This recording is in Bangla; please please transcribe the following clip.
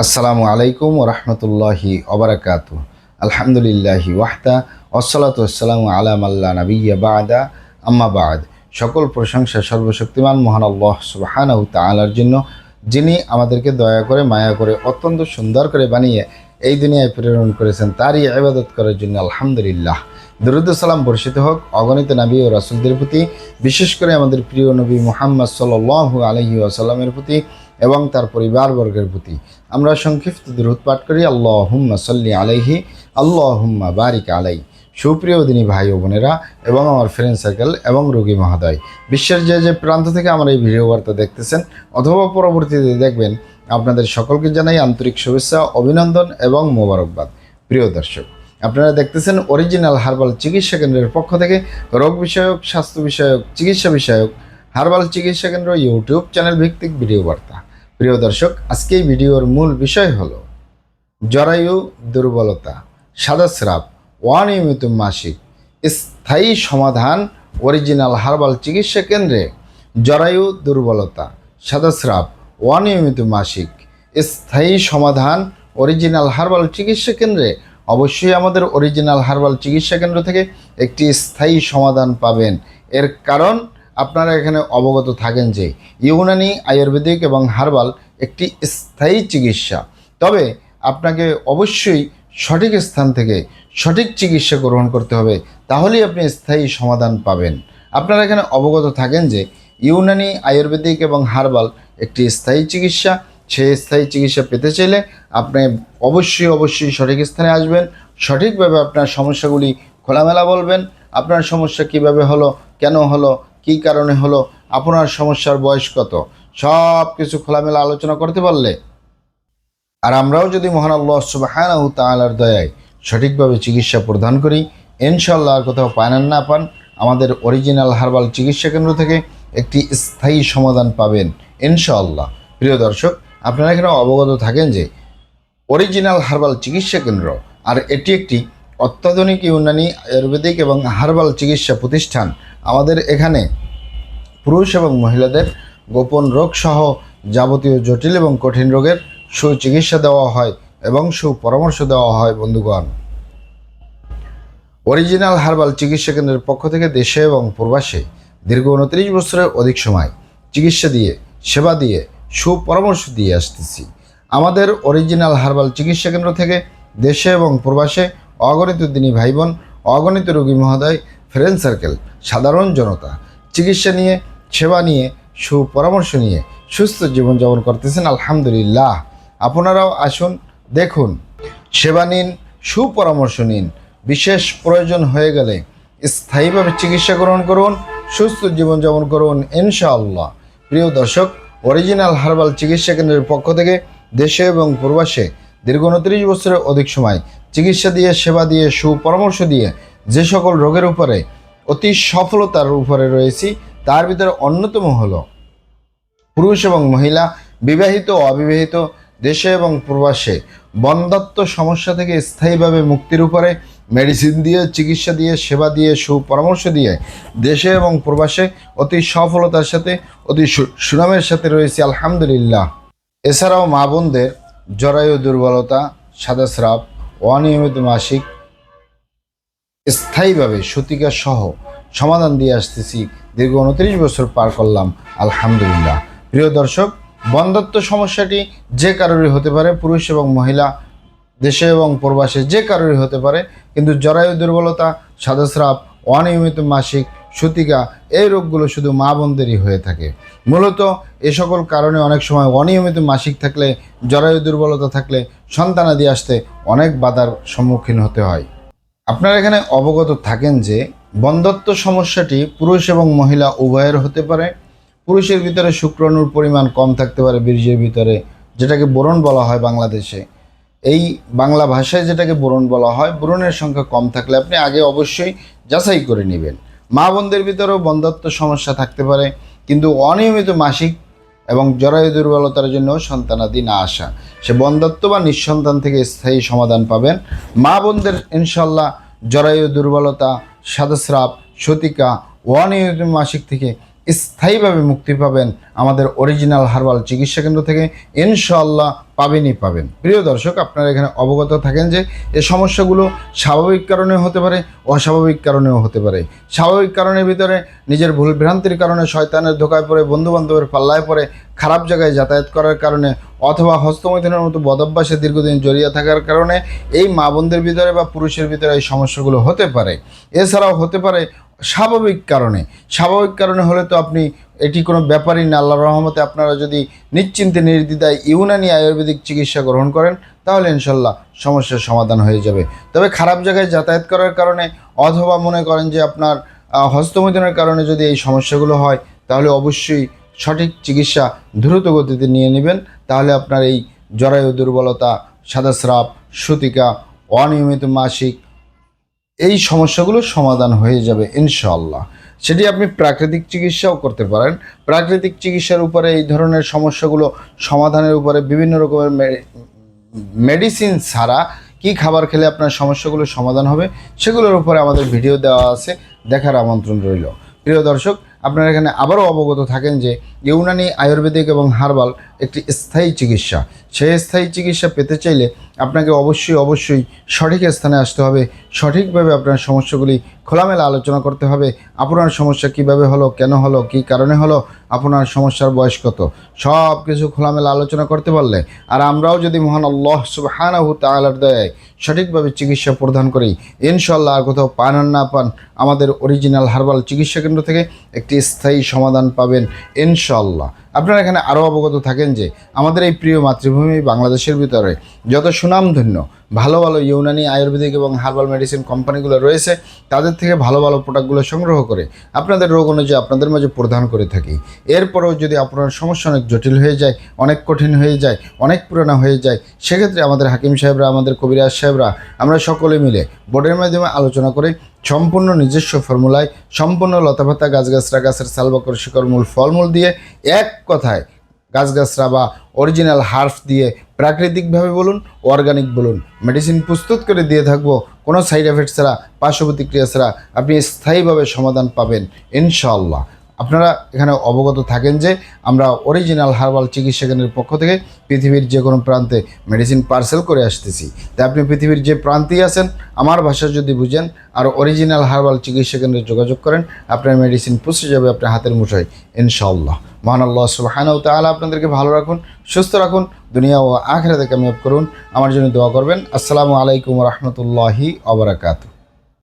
আসসালামু আলাইকুম ওরহমতুল্লাহি ওবরাকাতু। আলহামদুলিল্লাহি ওয়াহদা ওয়াসসালাতু ওয়াসসালামু আলা মাল্লা নাবিয়্যা বা'দা আম্মা বা'দ। সকল প্রশংসা সর্বশক্তিমান মহান আল্লাহ সুবহানাহু তাআলার জন্য, যিনি আমাদেরকে দয়া করে মায়া করে অত্যন্ত সুন্দর করে বানিয়ে এই দুনিয়ায় প্রেরণ করেছেন, তারই ইবাদত করার জন্য আলহামদুলিল্লাহ। দরুদ সালাম বর্ষিত হোক অগণিত নবী ও রাসূলদের প্রতি, বিশেষ করে আমাদের প্রিয় নবী মুহাম্মদ সাল্লাল্লাহু আলাইহি ওয়াসাল্লামের প্রতি এবং তার পরিবারবর্গের প্রতি। আমরা সংক্ষিপ্ত দরুদ পাঠ করি। আল্লাহুম্মা সাল্লি আলাইহি, আল্লাহুম্মা বারিক আলাই। সুপ্রিয় দিনী ভাই ও বোনেরা এবং আমার ফ্রেন্ড সার্কেল এবং রোগী মহোদয়, বিশ্বের যে যে প্রান্ত থেকে আমার এই ভিডিও বার্তা দেখতেছেন অথবা পরবর্তীতে দেখবেন, আপনাদের সকলকে জানাই আন্তরিক শুভেচ্ছা, অভিনন্দন এবং মোবারকবাদ। প্রিয় দর্শক, আপনারা দেখতেছেন অরিজিনাল হার্বাল চিকিৎসা কেন্দ্রের পক্ষ থেকে রোগ বিষয়ক, স্বাস্থ্য বিষয়ক, চিকিৎসা বিষয়ক হার্বাল চিকিৎসা কেন্দ্র ইউটিউব চ্যানেল ভিত্তিক ভিডিও বার্তা। প্রিয় দর্শক, আজকে এই ভিডিওর মূল বিষয় হলো জরায়ু দুর্বলতা, সাদা স্রাব, অনিয়মিত মাসিক স্থায়ী সমাধান অরিজিনাল হার্বাল চিকিৎসা কেন্দ্রে। জরায়ু দুর্বলতা, সাদা স্রাব, অনিয়মিত মাসিক স্থায়ী সমাধান অরিজিনাল হার্বাল চিকিৎসা কেন্দ্রে। অবশ্যই আমাদের অরিজিনাল হার্বাল চিকিৎসা কেন্দ্র থেকে একটি স্থায়ী সমাধান পাবেন। এর কারণ আপনারা এখানে অবগত থাকেন যে ইউনানি, আয়ুর্বেদিক এবং হার্বাল একটি স্থায়ী চিকিৎসা। তবে আপনাকে অবশ্যই সঠিক স্থান থেকে সঠিক চিকিৎসা গ্রহণ করতে হবে, তাহলেই আপনি স্থায়ী সমাধান পাবেন। আপনারা এখানে অবগত থাকেন যে ইউনানি, আয়ুর্বেদিক এবং হার্বাল একটি স্থায়ী চিকিৎসা। সেই স্থায়ী চিকিৎসা পেতে চাইলে আপনি অবশ্যই সঠিক স্থানে আসবেন। সঠিকভাবে আপনার সমস্যাগুলি খোলামেলা বলবেন। আপনার সমস্যা কিভাবে হলো, কেন হলো, কী কারণে হলো, আপনার সমস্যার বয়স কত, সব কিছু খোলামেলা আলোচনা করতে পারলে, আর আমরাও যদি মহান আল্লাহ সুবহানাহু তাআলার দয়ায় সঠিকভাবে চিকিৎসা প্রদান করি, ইনশাআল্লাহ আর কোথাও পান না পান, আমাদের অরিজিনাল হার্বাল চিকিৎসা কেন্দ্র থেকে একটি স্থায়ী সমাধান পাবেন ইনশাআল্লাহ। প্রিয় দর্শক, আপনারা এখানে অবগত থাকেন যে অরিজিনাল হার্বাল চিকিৎসা কেন্দ্র, আর এটি একটি অত্যাধুনিক ইউনানি, আয়ুর্বেদিক এবং হার্বাল চিকিৎসা প্রতিষ্ঠান। আমাদের এখানে পুরুষ এবং মহিলাদের গোপন রোগ সহ যাবতীয় জটিল এবং কঠিন রোগের সুচিকিৎসা দেওয়া হয় এবং সুপরামর্শ দেওয়া হয়। বন্ধুগণ, অরিজিনাল হার্বাল চিকিৎসা কেন্দ্রের পক্ষ থেকে দেশে এবং প্রবাসে দীর্ঘ 29 বছরের অধিক সময় চিকিৎসা দিয়ে, সেবা দিয়ে, সুপরামর্শ দিয়ে আসতেছি। আমাদের অরিজিনাল হার্বাল চিকিৎসা কেন্দ্র থেকে দেশে এবং প্রবাসে অগণিত দিনী ভাই বোন, অগণিত রোগী মহোদয়, ফ্রেন্ড সার্কেল, সাধারণ জনতা চিকিৎসা নিয়ে, সেবা নিয়ে, সুপরামর্শ নিয়ে সুস্থ জীবনযাপন করতেছেন আলহামদুলিল্লাহ। আপনারাও আসুন, দেখুন, সেবা নিন, সুপরামর্শ নিন। বিশেষ প্রয়োজন হয়ে গেলে স্থায়ীভাবে চিকিৎসা গ্রহণ করুন, সুস্থ জীবনযাপন করুন ইনশাআল্লাহ। প্রিয় দর্শক, অরিজিনাল হার্বাল চিকিৎসা কেন্দ্রের পক্ষ থেকে দেশে এবং প্রবাসে দীর্ঘ 29 বছরের অধিক সময় চিকিৎসা দিয়ে, সেবা দিয়ে, সুপরামর্শ দিয়ে যে সকল রোগের উপরে অতি সফলতার উপরে রয়েছি, তার ভিতরে অন্যতম হলো পুরুষ এবং মহিলা, বিবাহিত ও অবিবাহিত, দেশে এবং প্রবাসে বন্ধ্যাত্ব সমস্যা থেকে স্থায়ীভাবে মুক্তির উপরে মেডিসিন দিয়ে, চিকিৎসা দিয়ে, সেবা দিয়ে, সুপরামর্শ দিয়ে দেশে এবং প্রবাসে অতি সফলতার সাথে, অতি সুনামের সাথে রয়েছে আলহামদুলিল্লাহ। এছাড়াও মা বোনদের জরায়ু দুর্বলতা, সাদা স্রাব, অনিয়মিত মাসিক স্থায়ীভাবে সতিকা সহ সমাধান দিয়ে আসতেছি। দীর্ঘ 29 বছর পার করলাম আলহামদুলিল্লাহ। প্রিয় দর্শক, বন্ধ্যাত্ব সমস্যাটি যে কারোরই হতে পারে, পুরুষ এবং মহিলা, দেশে এবং প্রবাসে যে কারোরই হতে পারে, কিন্তু জরায়ু দুর্বলতা, সাদা স্রাব, অনিয়মিত মাসিক, সতিকা, এই রোগগুলো শুধু মা বোনদেরই হয়ে থাকে। মূলত এ সকল কারণে অনেক সময় অনিয়মিত মাসিক থাকলে, জরায়ু দুর্বলতা থাকলে সন্তানাদি আসতে অনেক বাধার সম্মুখীন হতে হয়। আপনারা এখানে অবগত থাকেন যে বন্ধ্যাত্ব সমস্যাটি পুরুষ এবং মহিলা উভয়ের হতে পারে। পুরুষের ভিতরে শুক্রাণুর পরিমাণ কম থাকতে পারে বীর্যের ভিতরে, যেটাকে বোরন বলা হয় বাংলাদেশে। এই বাংলা ভাষায় যেটাকে বোরন বলা হয়, বোরনের সংখ্যা কম থাকলে আপনি আগে অবশ্যই যাচাই করে নেবেন। মা বোনদের ভিতরেও বন্ধ্যাত্ব সমস্যা থাকতে পারে, কিন্তু অনিয়মিত মাসিক এবং জরায়ু দুর্বলতার জন্য সন্তানাদি না আসা, সে বন্ধ্যাত্ব বা নিঃসন্তান থেকে স্থায়ী সমাধান পাবেন। মা বোনদের ইনশাল্লাহ জরায়ু দুর্বলতা, সাদা স্রাব, সতিকা, অনিয়মিত মাসিক থেকে স্থায়ীভাবে মুক্তি পাবেন আমাদের অরিজিনাল হার্বাল চিকিৎসা কেন্দ্র থেকে ইনশাআল্লাহ পাবেন। প্রিয় দর্শক, আপনারা এখানে অবগত থাকেন যে এই সমস্যাগুলো স্বাভাবিক কারণে হতে পারে, অস্বাভাবিক কারণেও হতে পারে। স্বাভাবিক কারণের ভিতরে নিজের ভুল ভ্রান্তির কারণে, শয়তানের ধোকায় পড়ে, বন্ধুবান্ধবের পাল্লায় পড়ে, খারাপ জায়গায় যাতায়াত করার কারণে, অথবা হস্তমৈথুনের মতো বদভ্যাসে দীর্ঘদিন জড়িয়ে থাকার কারণে এই মা বোনদের ভিতরে বা পুরুষের ভিতরে এই সমস্যাগুলো হতে পারে। এছাড়াও হতে পারে স্বাভাবিক কারণে হলে তো আপনি এটি কোনো ব্যাপারই না। আল্লাহর রহমতে আপনারা যদি নিশ্চিন্তে নির্দ্বিধায় ইউনানি আয়ুর্বেদিক চিকিৎসা গ্রহণ করেন তাহলে ইনশাল্লাহ সমস্যার সমাধান হয়ে যাবে। তবে খারাপ জায়গায় যাতায়াত করার কারণে অথবা মনে করেন যে আপনার হস্তমৈথুনের কারণে যদি এই সমস্যাগুলো হয় তাহলে অবশ্যই সঠিক চিকিৎসা দ্রুত গতিতে নিয়ে নেবেন। তাহলে আপনার এই জরায়ু দুর্বলতা, সাদাস্রাব, সূতিকা, অনিয়মিত মাসিক, এই সমস্যাগুলো সমাধান হয়ে যাবে ইনশাআল্লাহ। সেটি আপনি প্রাকৃতিক চিকিৎসাও করতে পারেন। প্রাকৃতিক চিকিৎসার উপরে এই ধরনের সমস্যাগুলো সমাধানের উপরে বিভিন্ন রকমের মেডিসিন ছাড়া কী খাবার খেলে আপনার সমস্যাগুলো সমাধান হবে সেগুলোর উপরে আমাদের ভিডিও দেওয়া আছে, দেখার আমন্ত্রণ রইল। প্রিয় দর্শক, আপনারা এখানে আবারও অবগত থাকেন যে ইউনানি আয়ুর্বেদিক এবং হার্বাল একটি স্থায়ী চিকিৎসা। সেই স্থায়ী চিকিৎসা পেতে চাইলে আপনাকে অবশ্যই সঠিক স্থানে আসতে হবে। সঠিকভাবে আপনার সমস্যাগুলি খোলামেলা আলোচনা করতে হবে। আপনার সমস্যা কিভাবে হলো, কেন হলো, কী কারণে হলো, আপনার সমস্যার বয়স কত, সব কিছু খোলামেলা আলোচনা করতে পারলে, আর আমরাও যদি মহান আল্লাহ সুবহানাহু তাআলার দয়ায় সঠিকভাবে চিকিৎসা প্রদান করি ইনশাআল্লাহ, আর কোথাও পান আর না পান আমাদের অরিজিনাল হার্বাল চিকিৎসা কেন্দ্র থেকে একটি স্থায়ী সমাধান পাবেন ইনশাআল্লাহ। আপনারা এখানে আরও অবগত থাকেন যে আমাদের এই প্রিয় মাতৃভূমি বাংলাদেশের ভিতরে যত সুনামধন্য ভালো ইউনানি আয়ুর্বেদিক এবং হার্বাল মেডিসিন কোম্পানিগুলো রয়েছে তাদের থেকে ভালো প্রোডাক্টগুলো সংগ্রহ করে আপনাদের রোগ অনুযায়ী আপনাদের মাঝে প্রদান করে থাকি। এরপরেও যদি আপনার সমস্যা অনেক জটিল হয়ে যায়, অনেক কঠিন হয়ে যায়, অনেক পুরানো হয়ে যায়, সেক্ষেত্রে আমাদের হাকিম সাহেবরা, আমাদের কবিরাজ সাহেবরা, আমরা সকলে মিলে বোর্ডের মাধ্যমে আলোচনা করে সম্পূর্ণ নিজস্ব ফর্মুলায়, সম্পূর্ণ লতাপাতা গাছগাছরা, গাছের সালবাকর, শিকড়, মূল, ফলমূল দিয়ে, এক কথায় গাছগাছরা বা অরিজিনাল হার্ব দিয়ে প্রাকৃতিকভাবে বলুন, অর্গানিক বলুন, মেডিসিন প্রস্তুত করে দিয়ে থাকবো। কোনো সাইড এফেক্ট ছাড়া, পার্শ্ব প্রতিক্রিয়া ছাড়া আপনি স্থায়ীভাবে সমাধান পাবেন ইনশাআল্লাহ। আপনারা এখানে অবগত থাকেন যে আমরা অরিজিনাল হার্বাল চিকিৎসা কেন্দ্রের পক্ষ থেকে পৃথিবীর যে কোনো প্রান্তে মেডিসিন পার্সেল করে আসতেছি। তাই আপনি পৃথিবীর যে প্রান্তেই আছেন, আমার ভাষা যদি বুঝেন আর অরিজিনাল হার্বাল চিকিৎসা কেন্দ্রে যোগাযোগ করেন, আপনার মেডিসিন পৌঁছে যাবে আপনার হাতের মুঠোয় ইনশাআল্লাহ। মহান আল্লাহ সুবহানাহু ওয়া তাআলা আপনাদেরকে ভালো রাখুন, সুস্থ রাখুন, দুনিয়া ও আখিরাতে কামিয়াব করুন। আমার জন্য দোয়া করবেন। আসসালামু আলাইকুম ওয়া রাহমাতুল্লাহি ওয়া বারাকাতুহু।